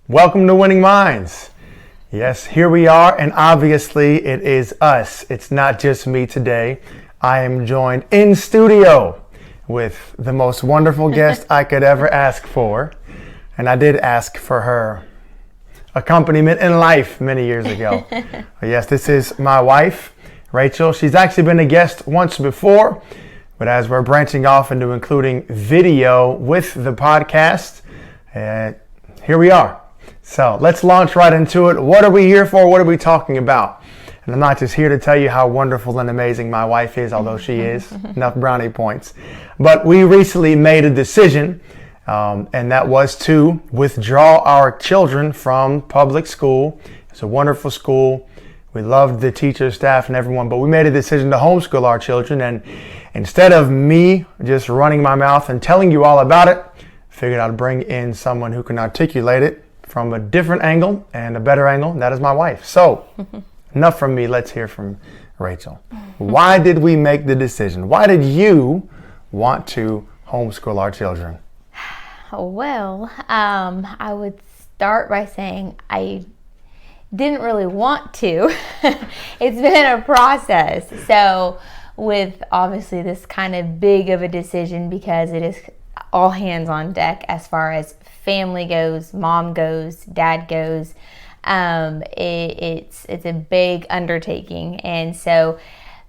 Welcome to Winning Minds. Yes, here we are, and obviously it is us. It's not just me today. I am joined in studio with the most wonderful guest I could ever ask for. And I did ask for her accompaniment in life many years ago. Yes, this is my wife, Rachel. She's actually been a guest once before, but as we're branching off into including video with the podcast, here we are. So let's launch right into it. What are we here for? What are we talking about? And I'm not just here to tell you how wonderful and amazing my wife is, although she is. Enough brownie points. But we recently made a decision, and that was to withdraw our children from public school. It's a wonderful school. We loved the teachers, staff, and everyone, but we made a decision to homeschool our children. And instead of me just running my mouth and telling you all about it, figured I'd bring in someone who can articulate it from a different angle and a better angle, and that is my wife. So, enough from me. Let's hear from Rachel. Why did we make the decision? Why did you want to homeschool our children? Well, I would start by saying I didn't really want to. It's been a process. So with obviously this kind of big of a decision, because it is all hands on deck as far as family goes, mom goes, dad goes, it's a big undertaking. And so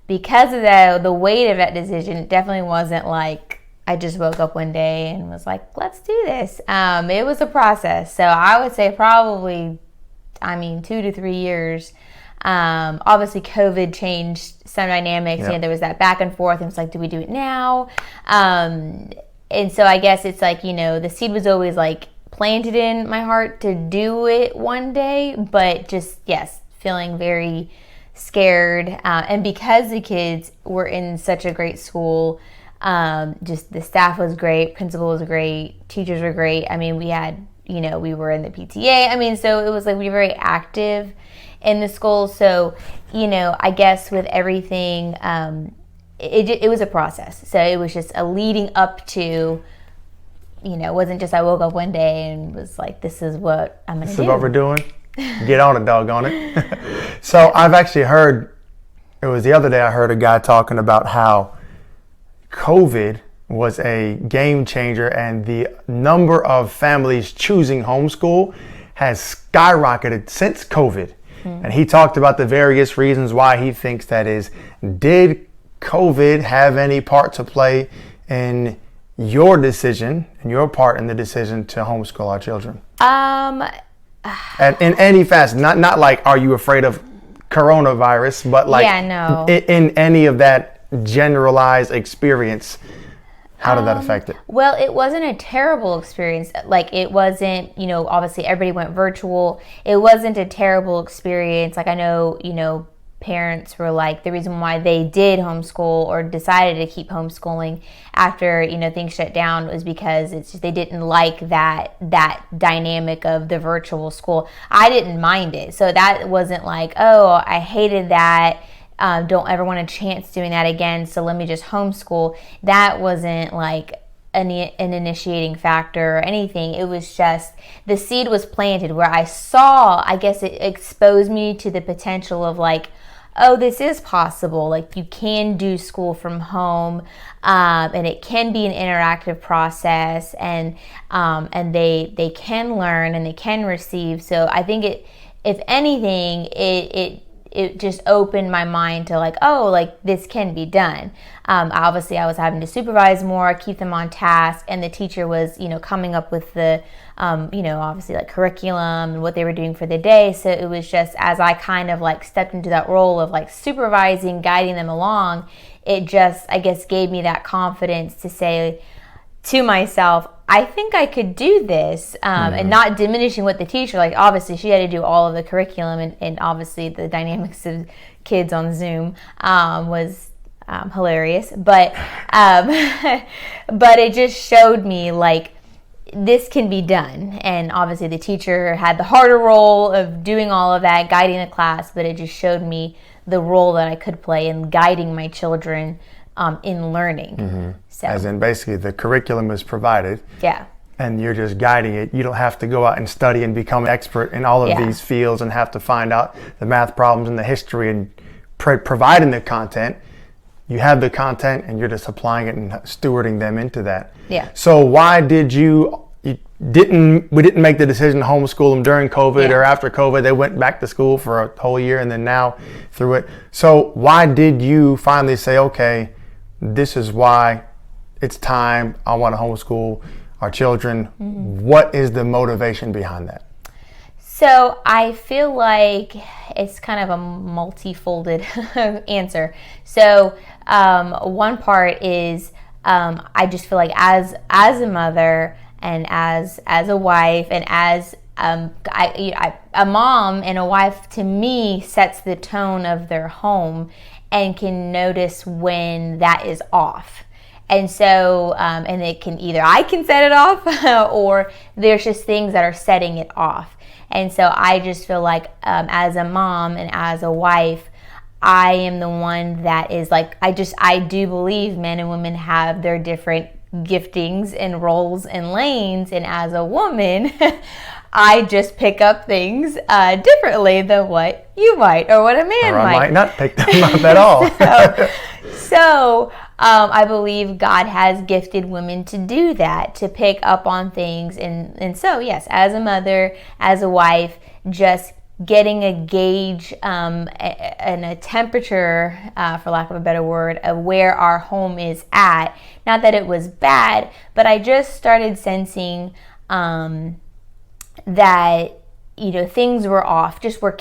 because of the weight of that decision, it definitely wasn't like I just woke up one day and was like, let's do this. It was a process. So I would say probably 2 to 3 years. Obviously COVID changed some dynamics. Yeah. There was that back and forth. It was like, do we do it now? And so I guess it's like, the seed was always like planted in my heart to do it one day, but just, yes, feeling very scared. And because the kids were in such a great school, just the staff was great, principal was great, teachers were great. We had, we were in the PTA. So it was like we were very active in the school. So, I guess with everything, it was a process. So it was just a leading up to, it wasn't just I woke up one day and was like, this is what I'm going to do. This is what we're doing? Get on it, doggone it. So I've actually heard, it was the other day I heard a guy talking about how COVID was a game changer and the number of families choosing homeschool has skyrocketed since COVID. And he talked about the various reasons why he thinks that is. Did COVID have any part to play in your decision and your part in the decision to homeschool our children? And in any facet, not like, are you afraid of coronavirus, but like in any of that generalized experience, how did that affect it? Well, it wasn't a terrible experience. Like it wasn't, obviously everybody went virtual. It wasn't a terrible experience. Like I know, parents were like, the reason why they did homeschool or decided to keep homeschooling after, things shut down was because it's just, they didn't like that dynamic of the virtual school. I didn't mind it. So that wasn't like, oh, I hated that. Don't ever want a chance doing that again, so let me just homeschool. That wasn't like an initiating factor or anything. It was just the seed was planted where I saw, I guess it exposed me to the potential of like, oh, this is possible. Like you can do school from home, and it can be an interactive process, and they can learn and they can receive. So I think if anything, it just opened my mind to like, oh, like this can be done. Obviously I was having to supervise more, keep them on task, and the teacher was, coming up with the, obviously like curriculum and what they were doing for the day. So it was just, as I kind of like stepped into that role of like supervising, guiding them along, it just, I guess, gave me that confidence to say to myself, I think I could do this, and not diminishing what the teacher, like obviously she had to do all of the curriculum, and obviously the dynamics of kids on Zoom was hilarious, but but it just showed me like this can be done. And obviously the teacher had the harder role of doing all of that, guiding the class, but it just showed me the role that I could play in guiding my children in learning. So, as in basically the curriculum is provided. Yeah. and you're just guiding it. You don't have to go out and study and become an expert in all of these fields and have to find out the math problems and the history and providing the content. You have the content and you're just applying it and stewarding them into that. Yeah. So why did we didn't make the decision to homeschool them during COVID or after COVID? They went back to school for a whole year and then now through it. So why did you finally say, okay, this is why it's time, I want to homeschool our children? What is the motivation behind that? So I feel like it's kind of a multifolded answer. So one part is I just feel like as a mother and as a wife and as a mom and a wife, to me, sets the tone of their home and can notice when that is off. And so, and it can either I can set it off or there's just things that are setting it off. And so I just feel like as a mom and as a wife, I am the one that is like, I do believe men and women have their different giftings and roles and lanes. And as a woman, I just pick up things differently than what you might or what a man I might. might not pick them up at all. So I believe God has gifted women to do that, to pick up on things. And so, yes, as a mother, as a wife, just getting a gauge and a temperature, for lack of a better word, of where our home is at. Not that it was bad, but I just started sensing that, things were off, just where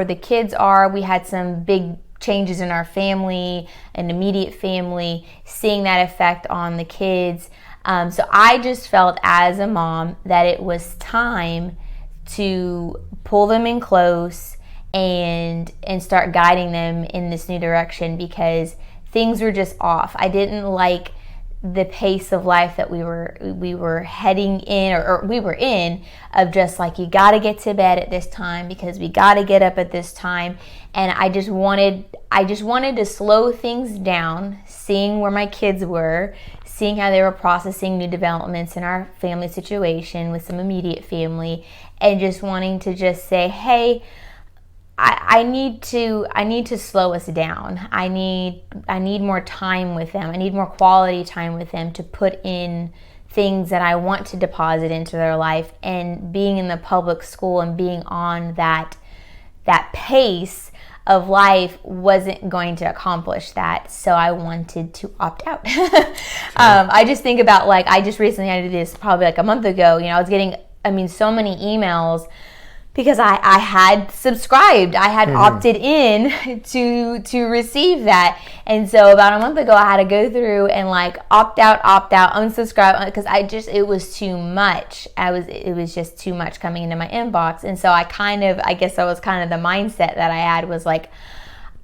the kids are. We had some big changes in our family, an immediate family, seeing that effect on the kids. So I just felt as a mom that it was time to pull them in close and start guiding them in this new direction, because things were just off. I didn't like the pace of life that we were heading in, or we were in, of just like, you got to get to bed at this time because we got to get up at this time. And I just wanted to slow things down, seeing where my kids were, seeing how they were processing new developments in our family situation with some immediate family, and just wanting to just say, hey, I need to slow us down. I need more time with them. I need more quality time with them to put in things that I want to deposit into their life. And being in the public school and being on that pace of life wasn't going to accomplish that. So I wanted to opt out. I just think about, like, I just recently had to do this probably like a month ago. I was getting, so many emails because I had subscribed. I had opted in to receive that. And so about a month ago, I had to go through and like opt out, unsubscribe, because it was too much. It was just too much coming into my inbox. And so I guess that was kind of the mindset that I had, was like,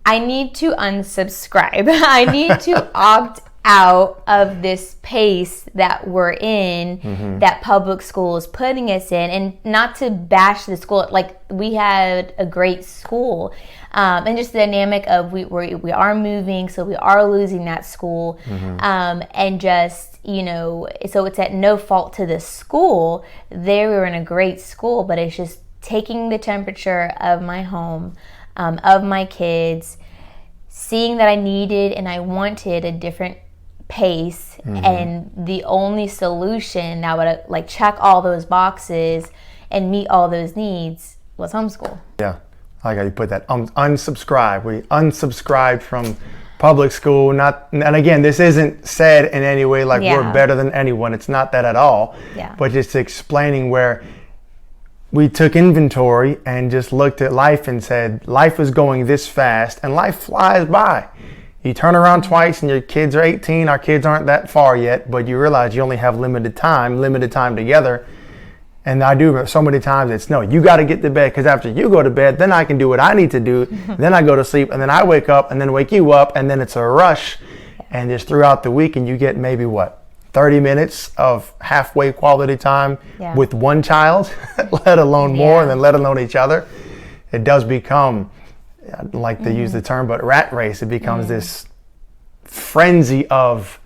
I need to unsubscribe. I need to opt out of this pace that we're in, that public school is putting us in. And not to bash the school, like, we had a great school, and just the dynamic of we are moving, so we are losing that school, and just, so it's at no fault to the school. They were in a great school, but it's just taking the temperature of my home, of my kids, seeing that I needed and I wanted a different pace, and the only solution that would like check all those boxes and meet all those needs was homeschool. Yeah, I like how you put that. Unsubscribe. We unsubscribed from public school. And again, this isn't said in any way like we're better than anyone. It's not that at all. Yeah. But just explaining where we took inventory and just looked at life and said, life is going this fast and life flies by. You turn around twice and your kids are 18. Our kids aren't that far yet, but you realize you only have limited time together. And I do so many times, it's no, you got to get to bed, because after you go to bed, then I can do what I need to do. Then I go to sleep, and then I wake up and then wake you up, and then it's a rush. And just throughout the week, and you get maybe 30 minutes of halfway quality time with one child, let alone more, and then let alone each other. It does become, I like to use the term, but rat race. It becomes this frenzy of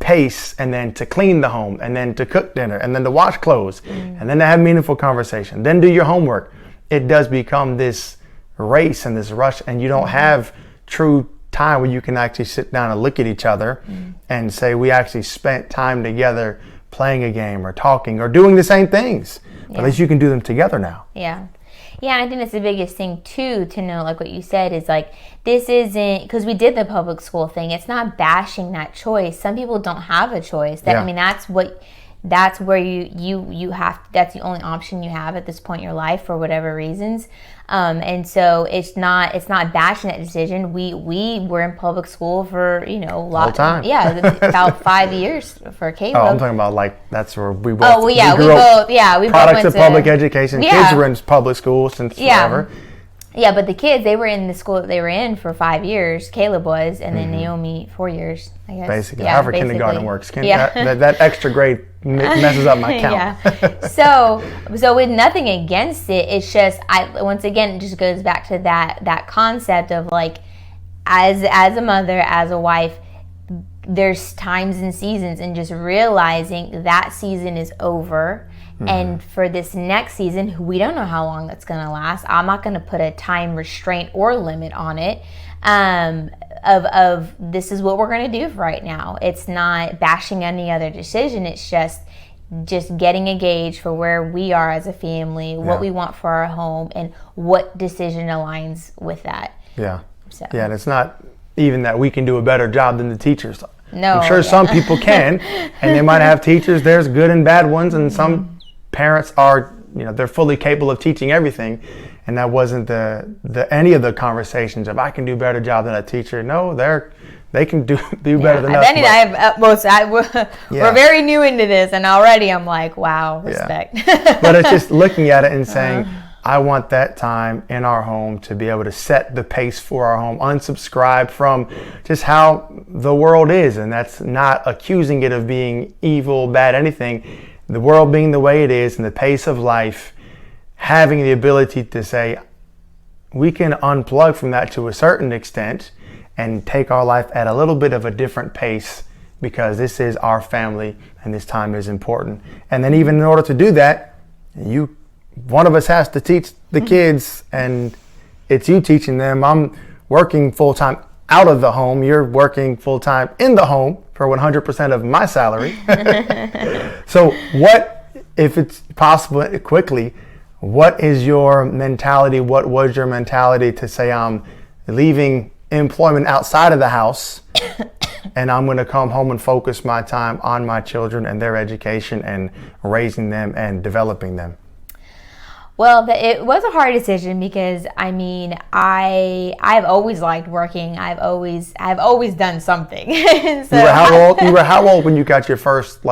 pace, and then to clean the home, and then to cook dinner, and then to wash clothes, and then to have meaningful conversation, then do your homework, it does become this race and this rush, and you don't have true time where you can actually sit down and look at each other and say, we actually spent time together playing a game or talking or doing the same things. But at least you can do them together now. Yeah. Yeah, and I think that's the biggest thing, too, to know, like what you said, is like, this isn't, because we did the public school thing, it's not bashing that choice. Some people don't have a choice. I mean, that's where you have, that's the only option you have at this point in your life for whatever reasons. And so it's not bashing that decision. We were in public school for, a lot time. Yeah, about 5 years for Caleb. Oh, I'm talking about like that's where we both. Oh, well, yeah, we both products went of public education. Kids were in public school since forever. Yeah, but the kids, they were in the school that they were in for 5 years. Caleb was, and then Naomi 4 years, I guess. Basically, however kindergarten works. That extra grade messes up my count. Yeah. So with nothing against it, it's just, once again, it just goes back to that concept of like, as a mother, as a wife, there's times and seasons, and just realizing that season is over. And for this next season, we don't know how long that's going to last. I'm not going to put a time restraint or limit on it. Of this is what we're going to do for right now. It's not bashing any other decision. It's just getting a gauge for where we are as a family, what we want for our home, and what decision aligns with that. Yeah. So. Yeah, and it's not even that we can do a better job than the teachers. No. I'm sure some people can, and they might have teachers. There's good and bad ones, and some parents are, they're fully capable of teaching everything, and that wasn't the any of the conversations of I can do a better job than a teacher. No, they can do better than us. We're very new into this, and already I'm like, wow, respect. Yeah. But it's just looking at it and saying, I want that time in our home to be able to set the pace for our home, unsubscribe from just how the world is, and that's not accusing it of being evil, bad, anything. The world being the way it is and the pace of life, having the ability to say, we can unplug from that to a certain extent and take our life at a little bit of a different pace because this is our family and this time is important. And then even in order to do that, one of us has to teach the kids, and it's you teaching them. I'm working full-time out of the home. You're working full-time in the home for 100% of my salary. So what, if it's possible quickly, what is your mentality? What was your mentality to say, I'm leaving employment outside of the house and I'm going to come home and focus my time on my children and their education and raising them and developing them? Well, it was a hard decision because I've always liked working. I've always done something. So you were how old when you got your first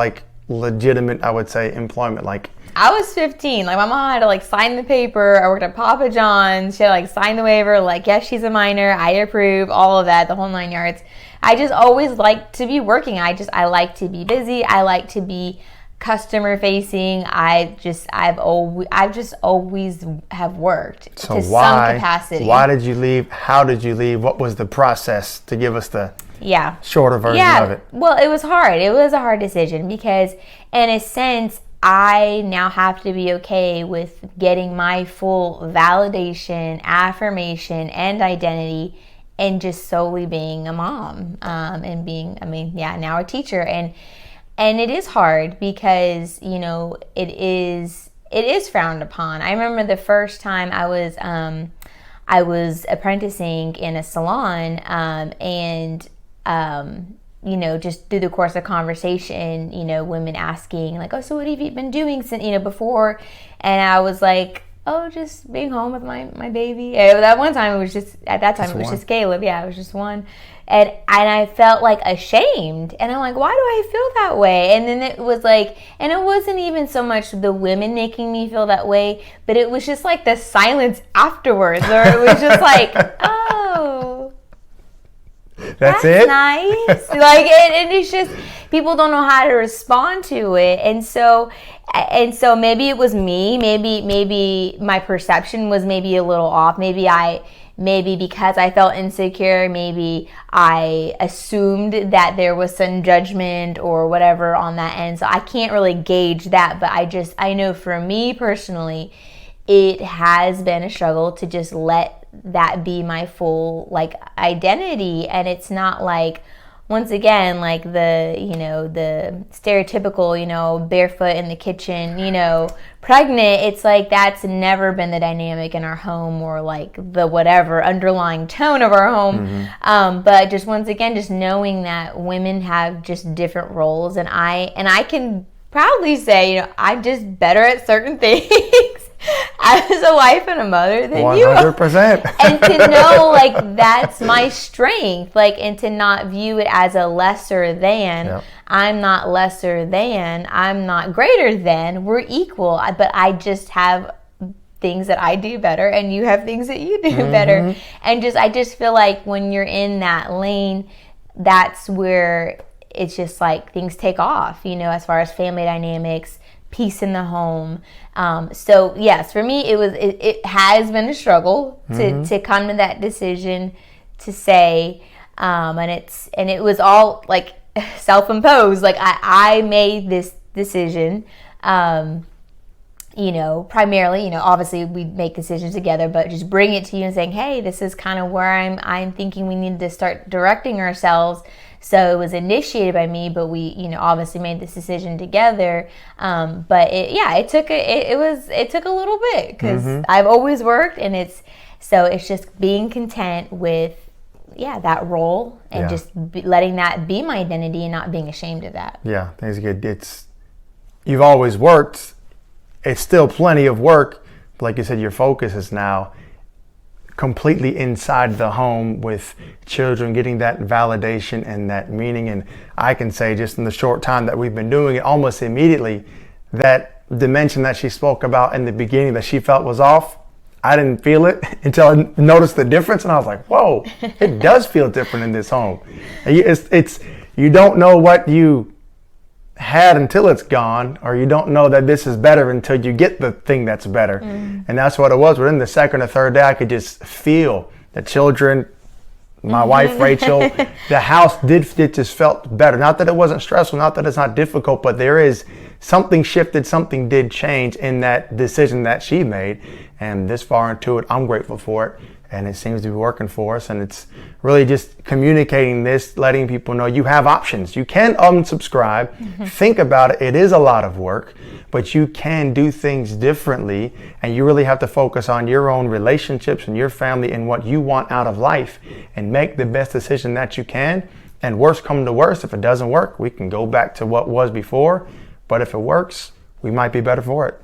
legitimate, I would say, employment? I was 15. My mom had to sign the paper. I worked at Papa John's. She had to sign the waiver. Yes, she's a minor. I approve. All of that, the whole 9 yards. I just always liked to be working. I like to be busy. I like to be customer facing. I've just always have worked to some capacity. Why did you leave? How did you leave? What was the process, to give us the shorter version of it? Well, it was hard. It was a hard decision because in a sense, I now have to be okay with getting my full validation, affirmation, and identity, and just solely being a mom, and being, now a teacher. And it is hard because, it is frowned upon. I remember the first time I was apprenticing in a salon, and just through the course of conversation, women asking so what have you been doing since, before? And I was like, oh, just being home with my baby. And that one time it was just Caleb. Yeah, it was just one. And I felt ashamed. And I'm like, why do I feel that way? And then it was and it wasn't even so much the women making me feel that way, but it was just the silence afterwards, or it was just oh. That's it? Nice. And it's just, people don't know how to respond to it. And so maybe it was me, maybe my perception was maybe a little off. Maybe maybe because I felt insecure, maybe I assumed that there was some judgment or whatever on that end. So I can't really gauge that, but I know for me personally, it has been a struggle to just let that be my full like identity. And it's not like, once again, like the stereotypical, barefoot in the kitchen, pregnant. It's like that's never been the dynamic in our home, or like the whatever underlying tone of our home. But just once again, just knowing that women have just different roles, and I can proudly say, I'm just better at certain things as a wife and a mother than 100%. You are. 100%. And to know like that's my strength, like, and to not view it as a lesser than. Yep. I'm not lesser than, I'm not greater than, we're equal, but I just have things that I do better and you have things that you do better. And I just feel like when you're in that lane, that's where it's just like things take off, as far as family dynamics, peace in the home. So yes, for me, it has been a struggle to come to that decision to say, and it was all like self-imposed. Like I made this decision, primarily, obviously we make decisions together, but just bring it to you and saying, hey, this is kind of where I'm thinking we need to start directing ourselves. So it was initiated by me, but we, obviously made this decision together. But it took a little bit, because I've always worked, and it's just being content with, that role, and just letting that be my identity and not being ashamed of that. Yeah, that's good. You've always worked. It's still plenty of work. But like you said, your focus is now completely inside the home with children, getting that validation and that meaning. And I can say, just in the short time that we've been doing it, almost immediately, that dimension that she spoke about in the beginning that she felt was off, I didn't feel it until I noticed the difference, and I was like, whoa, it does feel different in this home. It's you don't know what you had until it's gone, or you don't know that this is better until you get the thing that's better. And that's what it was. Within the second or third day, I could just feel the children, my wife Rachel, the house it just felt better. Not that it wasn't stressful, not that it's not difficult, but there is something shifted, something did change in that decision that she made. And this far into it, I'm grateful for it. And it seems to be working for us. And it's really just communicating this, letting people know you have options. You can unsubscribe. Think about it. It is a lot of work, but you can do things differently. And you really have to focus on your own relationships and your family and what you want out of life, and make the best decision that you can. And worst come to worst, if it doesn't work, we can go back to what was before. But if it works, we might be better for it.